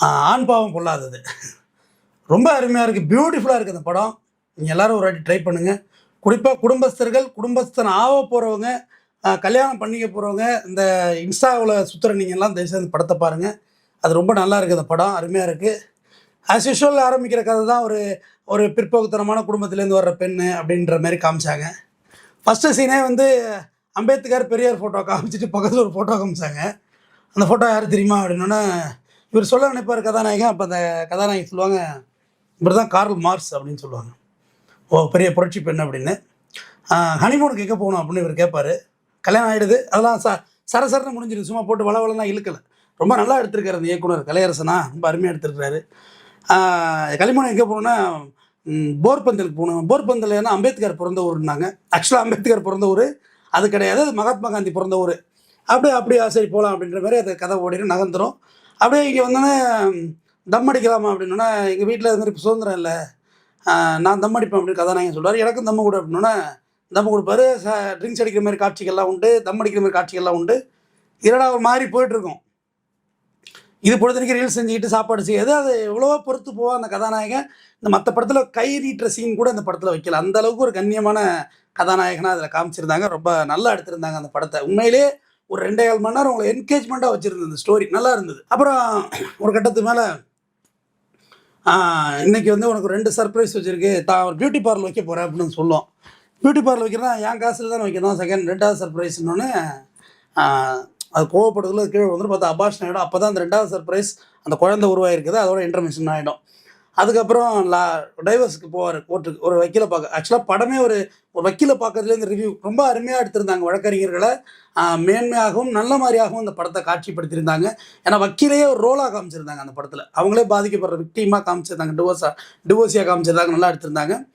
ஆண் பாவம் பொல்லாதது. ரொம்ப அருமையா இருக்கு. பியூட்டிஃபுல்லா இருக்கு அந்த படம். நீங்க எல்லாரும் ஒரு வாட்டி ட்ரை பண்ணுங்க. குறிப்பா குடும்பஸ்தர்கள், குடும்பஸ்தன் ஆவ போறவங்க, கல்யாணம் பண்ணிக்க போறவங்க, இந்த இன்ஸ்டாவுல சுத்துற நீங்கலாம் தயவு செய்து இந்த படத்த பாருங்க. அது ரொம்ப நல்லா இருக்கு அந்த படம். அருமையா இருக்கு. ஆஸ் யூசுவல் ஆரம்பிக்கிற கதை தான் ஒரு ஒரு பிற்போக்குத்தனமான குடும்பத்திலேருந்து வர்ற பெண்ணு அப்படின்ற மாரி காமிச்சாங்க. ஃபர்ஸ்ட்டு சீனே வந்து அம்பேத்கர், பெரியார் ஃபோட்டோ காமிச்சுட்டு பக்கத்துல ஒரு ஃபோட்டோ காமிச்சாங்க. அந்த ஃபோட்டோ யாரு தெரியுமா? அப்படின்னோனே, இவர் சொல்ல நினைப்பாரு கதாநாயகன். அப்ப அந்த கதாநாயகி சொல்லுவாங்க, இவர் தான் கார்ல் மார்க்ஸ் அப்படின்னு சொல்லுவாங்க. ஓ! பெரிய புரட்சி பெண் அப்படின்னு. ஹனிமூனுக்கு எங்கே போகணும் அப்படின்னு இவர் கேட்பாரு. கல்யாணம் ஆயிடுது. அதெல்லாம் சரசரன்னு முடிஞ்சிருது. சும்மா போட்டு வளவளலாம் இழுக்கல. ரொம்ப நல்லா எடுத்திருக்காரு அந்த இயக்குனர் கலையரசனா, ரொம்ப அருமையா எடுத்திருக்காரு. ஹனிமூன் எங்கே போகணும்னா, போர்பந்தலுக்கு போகணும். போர்பந்தல் ஏன்னா அம்பேத்கர் பிறந்த ஊருன்னாங்க. ஆக்சுவலா அம்பேத்கர் பிறந்த ஊரு அது கிடையாது. அது மகாத்மா காந்தி பிறந்த ஊரு. அப்படியா சரி போலாம் அப்படின்ற மாரி அது கதை ஓடிரும், நகர்ந்துரும். அப்படியே இங்கே வந்தோனே தம் அடிக்கலாமா அப்படின்னோனே, எங்க வீட்ல இது மாரி சுதந்திரம் இல்ல. நான் தம் அடிப்பேன் அப்படின்னு கதாநாயகன் சொல்றாரு. எனக்கும் தம்மு குடு அப்படின்னோனே, தம்மு குடுப்பாரு. ட்ரிங்க்ஸ் அடிக்கிற மாரி காட்சிகள்லாம் உண்டு. தம் அடிக்கிற மாரி காட்சிகள்லாம் உண்டு. என்னடா ஒரு மாரி போயிட்டுருக்கும். இது பொழுதன்னைக்கு ரீல்ஸ் செஞ்சுக்கிட்டு சாப்பாடு செய்யாது. அது எவ்வளவோ பொறுத்து போவான் அந்த கதாநாயகன். இந்த மத்த படத்துல கை நீட்டுற சீன் கூட இந்த படத்துல வைக்கல. அந்த அளவுக்கு ஒரு கண்ணியமான கதாநாயகனா அதுல காமிச்சிருந்தாங்க. ரொம்ப நல்லா எடுத்திருந்தாங்க அந்த படத்த. உண்மையிலேயே ஒரு 2 1/2 மணி நேரம் உங்கள என்கேஜ்மெண்ட்டா வச்சிருந்தது இந்த ஸ்டோரி. நல்லா இருந்தது. அப்புறம் ஒரு கட்டத்துக்கு மேல இன்னைக்கு வந்து உனக்கு 2 சர்ப்ரைஸ் வச்சிருக்கு. தான் ஒரு பியூட்டி பார்லர் வைக்க போறேன் அப்படின்னு சொல்லும். பியூட்டி பார்லர் வைக்கிறேன்னா என் காசுல தானே வைக்கணும். செகண்ட் 2வது சர்ப்ரைஸ்ன்னொன்னே, ஆ அது கோவப்படுறதுல கீழ விழுந்துரும். பார்த்தா அபார்ஷன் ஆயிடும். அப்பதான் அந்த 2வது சர்ப்ரைஸ் அந்த குழந்தை உருவாகியிருக்குது. அதோட இன்டர்மிஷன் ஆயிடும். அதுக்கப்புறம் டைவர்ஸ்க்கு போவாரு கோர்ட்டுக்கு. ஒரு வக்கீல பார்க்க. ஆக்சுவலா படமே ஒரு ஒரு வக்கீல பார்க்கறதுலேருந்து ரிவ்யூ ரொம்ப அருமையா எடுத்திருந்தாங்க. வழக்கறிஞர்கள மேன்மையாகவும், நல்ல மாரியாகவும் அந்த படத்த காட்சிப்படுத்தியிருந்தாங்க. ஏன்னா வக்கீலையே ஒரு ரோலா காமிச்சிருந்தாங்க அந்த படத்துல. அவங்களே பாதிக்கப்படுற விக்டிமா காமிச்சிருந்தாங்க. டிவோர்ஸியா காமிச்சிருந்தாங்க. நல்லா எடுத்திருந்தாங்க.